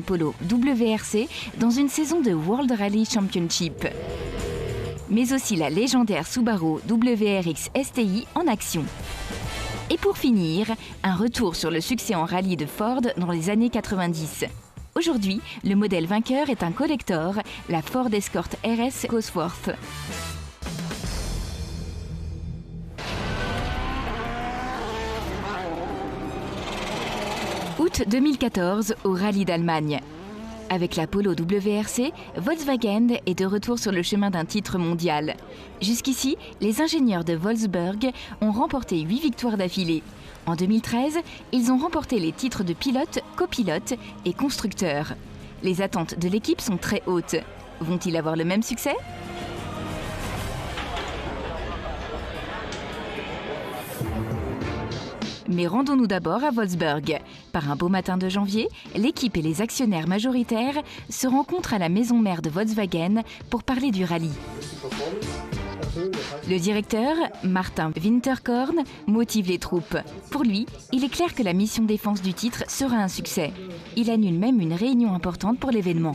Polo WRC dans une saison de World Rally Championship. Mais aussi la légendaire Subaru WRX STI en action. Et pour finir, un retour sur le succès en rallye de Ford dans les années 90. Aujourd'hui, le modèle vainqueur est un collector, la Ford Escort RS Cosworth. Août 2014 au Rallye d'Allemagne. Avec la Polo WRC, Volkswagen est de retour sur le chemin d'un titre mondial. Jusqu'ici, les ingénieurs de Wolfsburg ont remporté 8 victoires d'affilée. En 2013, ils ont remporté les titres de pilote, copilote et constructeur. Les attentes de l'équipe sont très hautes. Vont-ils avoir le même succès ? Mais rendons-nous d'abord à Wolfsburg. Par un beau matin de janvier, l'équipe et les actionnaires majoritaires se rencontrent à la maison mère de Volkswagen pour parler du rallye. Le directeur, Martin Winterkorn, motive les troupes. Pour lui, il est clair que la mission défense du titre sera un succès. Il annule même une réunion importante pour l'événement.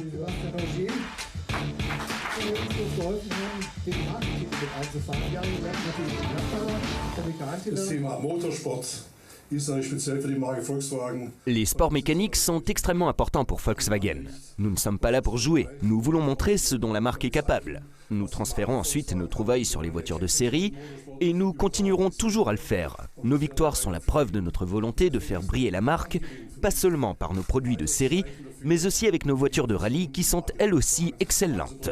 Les sports mécaniques sont extrêmement importants pour Volkswagen. Nous ne sommes pas là pour jouer, nous voulons montrer ce dont la marque est capable. Nous transférons ensuite nos trouvailles sur les voitures de série et nous continuerons toujours à le faire. Nos victoires sont la preuve de notre volonté de faire briller la marque, pas seulement par nos produits de série, mais aussi avec nos voitures de rallye qui sont elles aussi excellentes.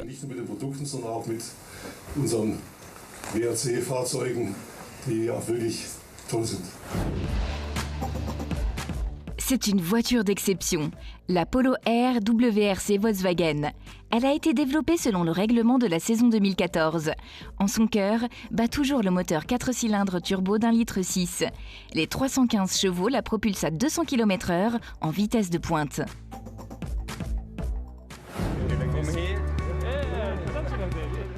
C'est une voiture d'exception, la Polo R WRC Volkswagen. Elle a été développée selon le règlement de la saison 2014. En son cœur bat toujours le moteur 4 cylindres turbo d'1,6 litre. Les 315 chevaux la propulsent à 200 km/h en vitesse de pointe.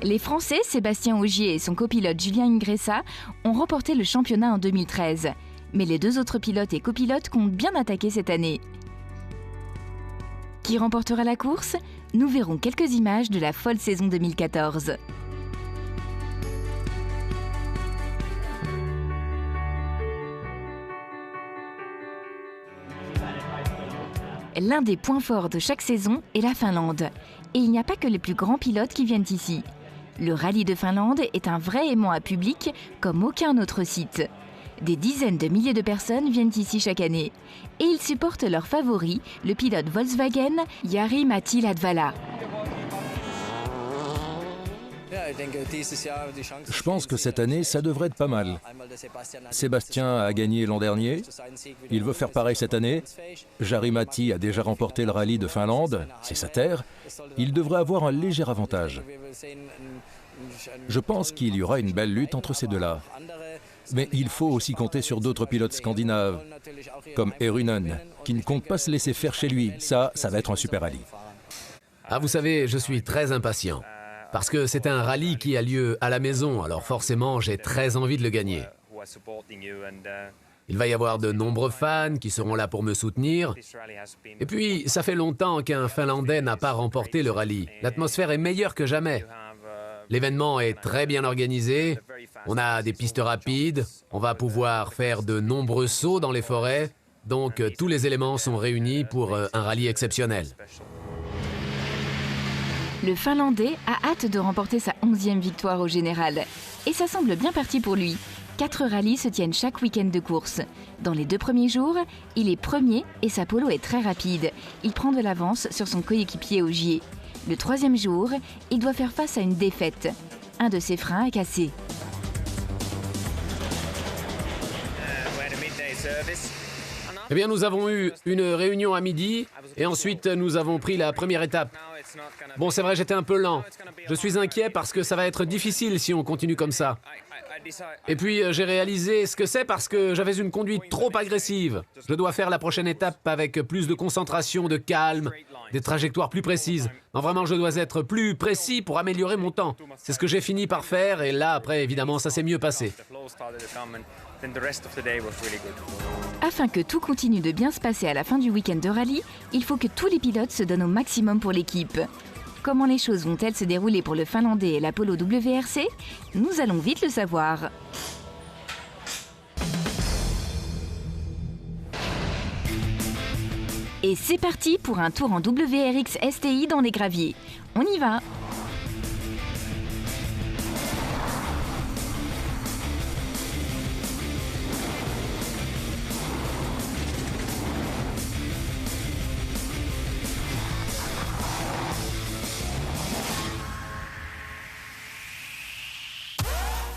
Les Français, Sébastien Ogier et son copilote Julien Ingressa, ont remporté le championnat en 2013. Mais les deux autres pilotes et copilotes comptent bien attaquer cette année. Qui remportera la course ? Nous verrons quelques images de la folle saison 2014. L'un des points forts de chaque saison est la Finlande. Et il n'y a pas que les plus grands pilotes qui viennent ici. Le rallye de Finlande est un vrai aimant à public comme aucun autre site. Des dizaines de milliers de personnes viennent ici chaque année. Et ils supportent leur favori, le pilote Volkswagen Jari-Matti Latvala. Je pense que cette année, ça devrait être pas mal. Sébastien a gagné l'an dernier. Il veut faire pareil cette année. Jari-Matti a déjà remporté le rallye de Finlande. C'est sa terre. Il devrait avoir un léger avantage. Je pense qu'il y aura une belle lutte entre ces deux-là. Mais il faut aussi compter sur d'autres pilotes scandinaves, comme Erunen, qui ne compte pas se laisser faire chez lui. Ça va être un super rallye. Ah, vous savez, je suis très impatient. Parce que c'est un rallye qui a lieu à la maison, alors forcément, j'ai très envie de le gagner. Il va y avoir de nombreux fans qui seront là pour me soutenir. Et puis, ça fait longtemps qu'un Finlandais n'a pas remporté le rallye. L'atmosphère est meilleure que jamais. L'événement est très bien organisé. On a des pistes rapides. On va pouvoir faire de nombreux sauts dans les forêts. Donc, tous les éléments sont réunis pour un rallye exceptionnel. Le Finlandais a hâte de remporter sa 11e victoire au général. Et ça semble bien parti pour lui. 4 rallyes se tiennent chaque week-end de course. Dans les 2 premiers jours, il est premier et sa Polo est très rapide. Il prend de l'avance sur son coéquipier Ogier. Le 3e jour, il doit faire face à une défaite. Un de ses freins est cassé. Eh bien, nous avons eu une réunion à midi et ensuite nous avons pris la première étape. Bon, c'est vrai, j'étais un peu lent. Je suis inquiet parce que ça va être difficile si on continue comme ça. Et puis, j'ai réalisé ce que c'est parce que j'avais une conduite trop agressive. Je dois faire la prochaine étape avec plus de concentration, de calme, des trajectoires plus précises. Non, vraiment, je dois être plus précis pour améliorer mon temps. C'est ce que j'ai fini par faire et là, après, évidemment, ça s'est mieux passé. Afin que tout continue de bien se passer à la fin du week-end de rallye, il faut que tous les pilotes se donnent au maximum pour l'équipe. Comment les choses vont-elles se dérouler pour le Finlandais et la Polo WRC? Nous allons vite le savoir. Et c'est parti pour un tour en WRX STI dans les graviers. On y va!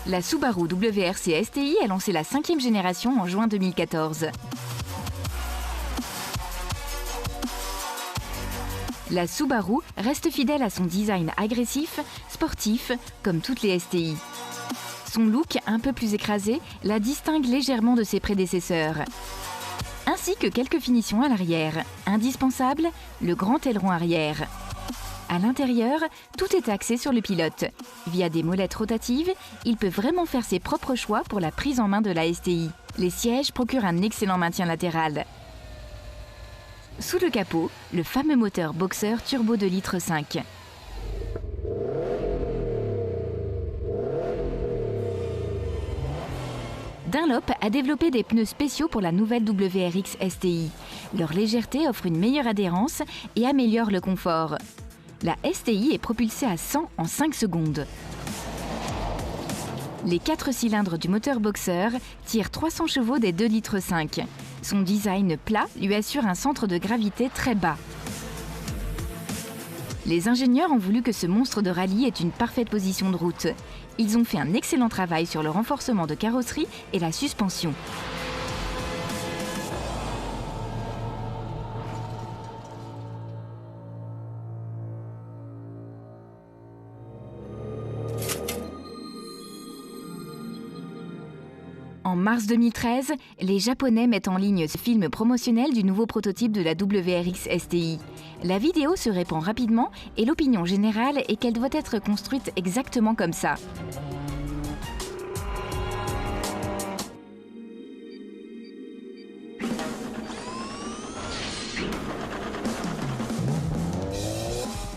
La Subaru WRC STI a lancé la 5e génération en juin 2014. La Subaru reste fidèle à son design agressif, sportif, comme toutes les STI. Son look un peu plus écrasé la distingue légèrement de ses prédécesseurs. Ainsi que quelques finitions à l'arrière. Indispensable, le grand aileron arrière. À l'intérieur, tout est axé sur le pilote. Via des molettes rotatives, il peut vraiment faire ses propres choix pour la prise en main de la STI. Les sièges procurent un excellent maintien latéral. Sous le capot, le fameux moteur Boxer turbo 2,5 litres. Dunlop a développé des pneus spéciaux pour la nouvelle WRX STI. Leur légèreté offre une meilleure adhérence et améliore le confort. La STI est propulsée à 100 en 5 secondes. Les 4 cylindres du moteur Boxer tirent 300 chevaux des 2,5 litres. Son design plat lui assure un centre de gravité très bas. Les ingénieurs ont voulu que ce monstre de rallye ait une parfaite position de route. Ils ont fait un excellent travail sur le renforcement de carrosserie et la suspension. En mars 2013, les Japonais mettent en ligne ce film promotionnel du nouveau prototype de la WRX STI. La vidéo se répand rapidement et l'opinion générale est qu'elle doit être construite exactement comme ça.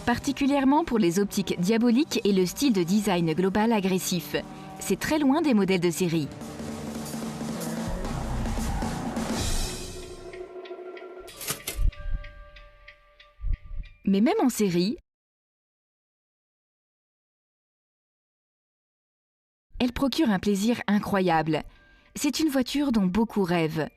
Particulièrement pour les optiques diaboliques et le style de design global agressif. C'est très loin des modèles de série. Mais même en série, elle procure un plaisir incroyable. C'est une voiture dont beaucoup rêvent.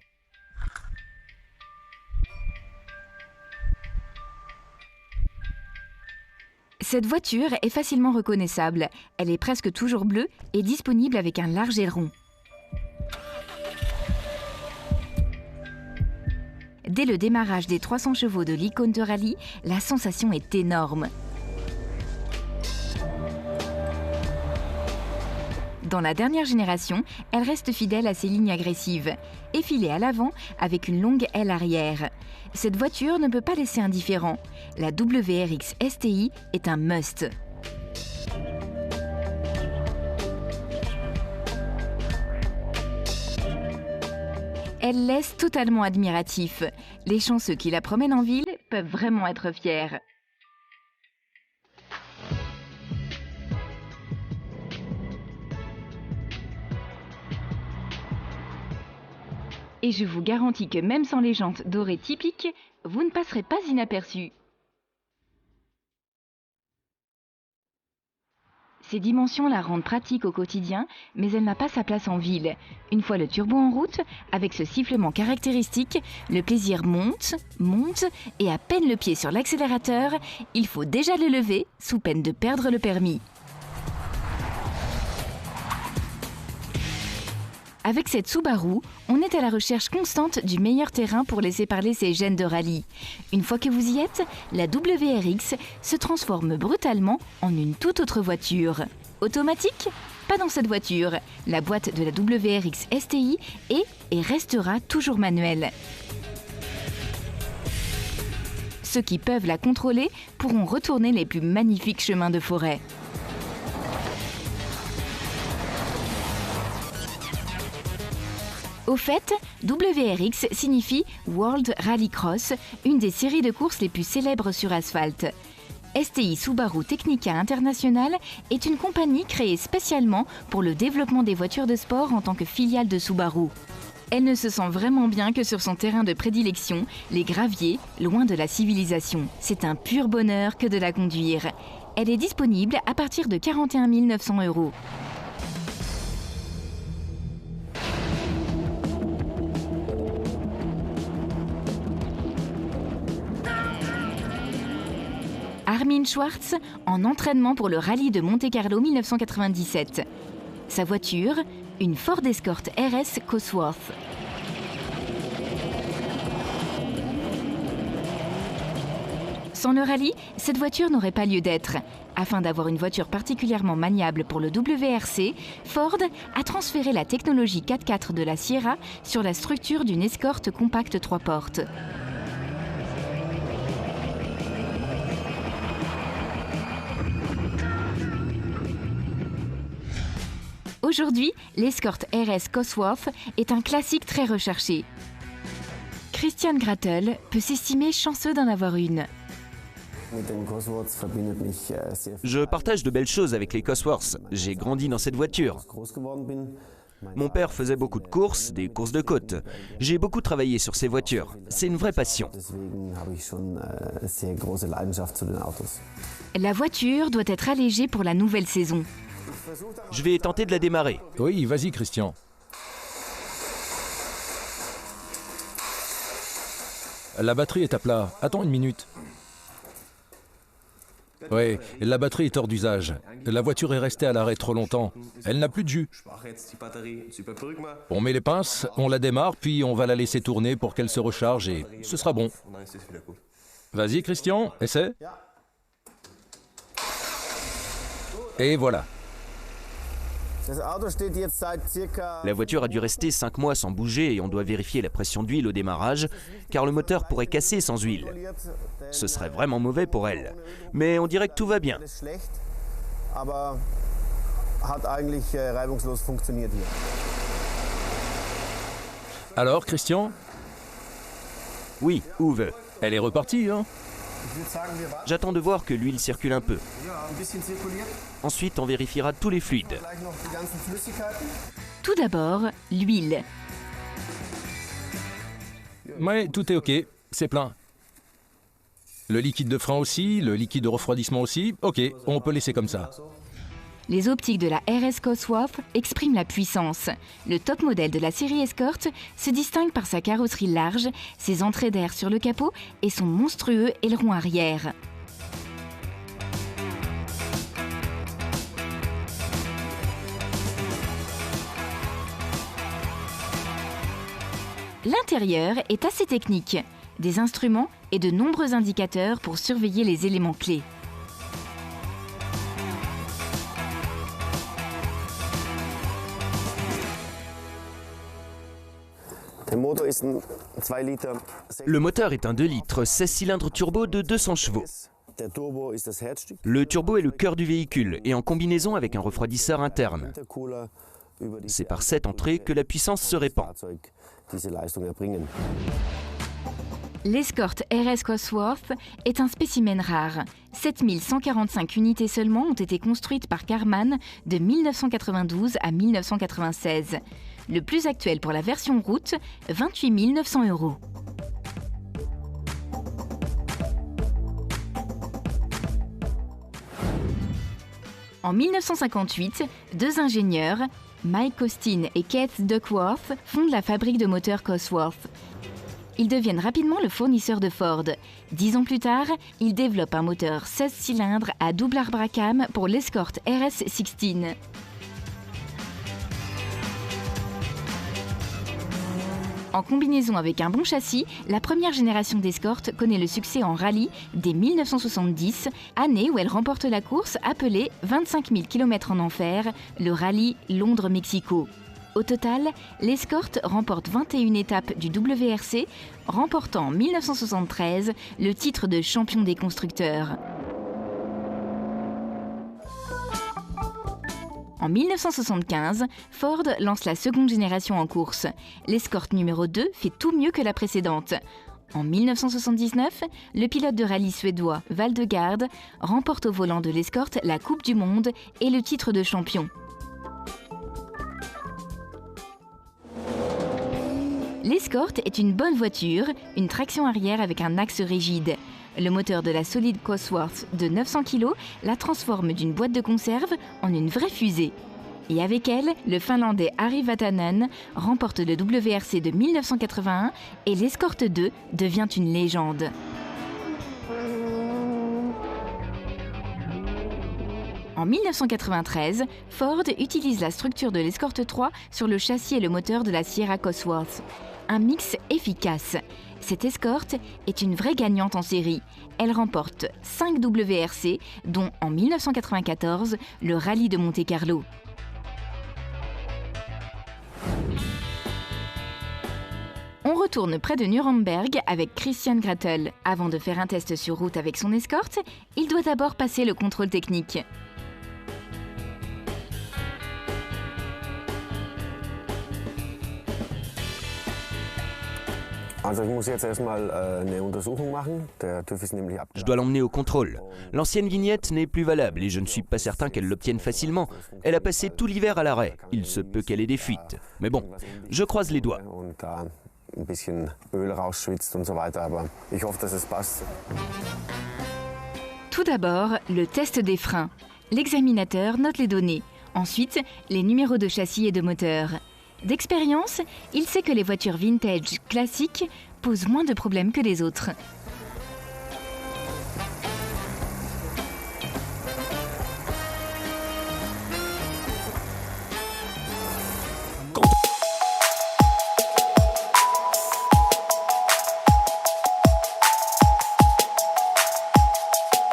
Cette voiture est facilement reconnaissable. Elle est presque toujours bleue et disponible avec un large aileron. Dès le démarrage des 300 chevaux de l'icône de rallye, la sensation est énorme. Dans la dernière génération, elle reste fidèle à ses lignes agressives, effilée à l'avant avec une longue aile arrière. Cette voiture ne peut pas laisser indifférent. La WRX STI est un must. Elle laisse totalement admiratif. Les chanceux qui la promènent en ville peuvent vraiment être fiers. Et je vous garantis que même sans les jantes dorées typiques, vous ne passerez pas inaperçu. Ces dimensions la rendent pratique au quotidien, mais elle n'a pas sa place en ville. Une fois le turbo en route, avec ce sifflement caractéristique, le plaisir monte, monte, et à peine le pied sur l'accélérateur, il faut déjà le lever, sous peine de perdre le permis. Avec cette Subaru, on est à la recherche constante du meilleur terrain pour laisser parler ses gènes de rallye. Une fois que vous y êtes, la WRX se transforme brutalement en une toute autre voiture. Automatique ? Pas dans cette voiture. La boîte de la WRX STI est et restera toujours manuelle. Ceux qui peuvent la contrôler pourront retourner les plus magnifiques chemins de forêt. Au fait, WRX signifie World Rallycross, une des séries de courses les plus célèbres sur asphalte. STI Subaru Technica International est une compagnie créée spécialement pour le développement des voitures de sport en tant que filiale de Subaru. Elle ne se sent vraiment bien que sur son terrain de prédilection, les graviers, loin de la civilisation. C'est un pur bonheur que de la conduire. Elle est disponible à partir de 41 900 €. Armin Schwartz en entraînement pour le rallye de Monte-Carlo 1997. Sa voiture, une Ford Escort RS Cosworth. Sans le rallye, cette voiture n'aurait pas lieu d'être. Afin d'avoir une voiture particulièrement maniable pour le WRC, Ford a transféré la technologie 4x4 de la Sierra sur la structure d'une Escort compacte 3 portes. Aujourd'hui, l'Escort RS Cosworth est un classique très recherché. Christian Grattel peut s'estimer chanceux d'en avoir une. Je partage de belles choses avec les Cosworth. J'ai grandi dans cette voiture. Mon père faisait beaucoup de courses, des courses de côte. J'ai beaucoup travaillé sur ces voitures. C'est une vraie passion. La voiture doit être allégée pour la nouvelle saison. Je vais tenter de la démarrer. Oui, vas-y Christian. La batterie est à plat. Attends une minute. Oui, la batterie est hors d'usage. La voiture est restée à l'arrêt trop longtemps. Elle n'a plus de jus. On met les pinces, on la démarre, puis on va la laisser tourner pour qu'elle se recharge et ce sera bon. Vas-y Christian, essaie. Et voilà. La voiture a dû rester 5 mois sans bouger et on doit vérifier la pression d'huile au démarrage, car le moteur pourrait casser sans huile. Ce serait vraiment mauvais pour elle. Mais on dirait que tout va bien. Alors Christian? Oui, Uwe. Elle est repartie, hein? J'attends de voir que l'huile circule un peu. Ensuite, on vérifiera tous les fluides. Tout d'abord, l'huile. Ouais, tout est OK, c'est plein. Le liquide de frein aussi, le liquide de refroidissement aussi. OK, on peut laisser comme ça. Les optiques de la RS Cosworth expriment la puissance. Le top modèle de la série Escort se distingue par sa carrosserie large, ses entrées d'air sur le capot et son monstrueux aileron arrière. L'intérieur est assez technique. Des instruments et de nombreux indicateurs pour surveiller les éléments clés. Le moteur est un 2 litres, 16 cylindres turbo de 200 chevaux. Le turbo est le cœur du véhicule et en combinaison avec un refroidisseur interne. C'est par cette entrée que la puissance se répand. L'Escort RS Cosworth est un spécimen rare. 7145 unités seulement ont été construites par Karmann de 1992 à 1996. Le plus actuel pour la version route, 28 900 €. En 1958, deux ingénieurs, Mike Costin et Keith Duckworth, fondent la fabrique de moteurs Cosworth. Ils deviennent rapidement le fournisseur de Ford. 10 ans plus tard, ils développent un moteur 16 cylindres à double arbre à cam pour l'Escort RS16. En combinaison avec un bon châssis, la première génération d'Escort connaît le succès en rallye dès 1970, année où elle remporte la course appelée 25 000 km en enfer, le rallye Londres-Mexico. Au total, l'Escort remporte 21 étapes du WRC, remportant en 1973 le titre de champion des constructeurs. En 1975, Ford lance la seconde génération en course. L'Escort numéro 2 fait tout mieux que la précédente. En 1979, le pilote de rallye suédois Valdegard remporte au volant de l'Escort la Coupe du Monde et le titre de champion. L'Escort est une bonne voiture, une traction arrière avec un axe rigide. Le moteur de la solide Cosworth de 900 kg la transforme d'une boîte de conserve en une vraie fusée. Et avec elle, le Finlandais Harri Vatanen remporte le WRC de 1981 et l'Escort 2 devient une légende. En 1993, Ford utilise la structure de l'Escort 3 sur le châssis et le moteur de la Sierra Cosworth. Un mix efficace. Cette Escort est une vraie gagnante en série. Elle remporte 5 WRC, dont en 1994 le rallye de Monte-Carlo. On retourne près de Nuremberg avec Christian Gretel. Avant de faire un test sur route avec son Escort, il doit d'abord passer le contrôle technique. Je dois l'emmener au contrôle. L'ancienne vignette n'est plus valable et je ne suis pas certain qu'elle l'obtienne facilement. Elle a passé tout l'hiver à l'arrêt. Il se peut qu'elle ait des fuites. Mais bon, je croise les doigts. Tout d'abord, le test des freins. L'examinateur note les données. Ensuite, les numéros de châssis et de moteur. D'expérience, il sait que les voitures vintage classiques posent moins de problèmes que les autres.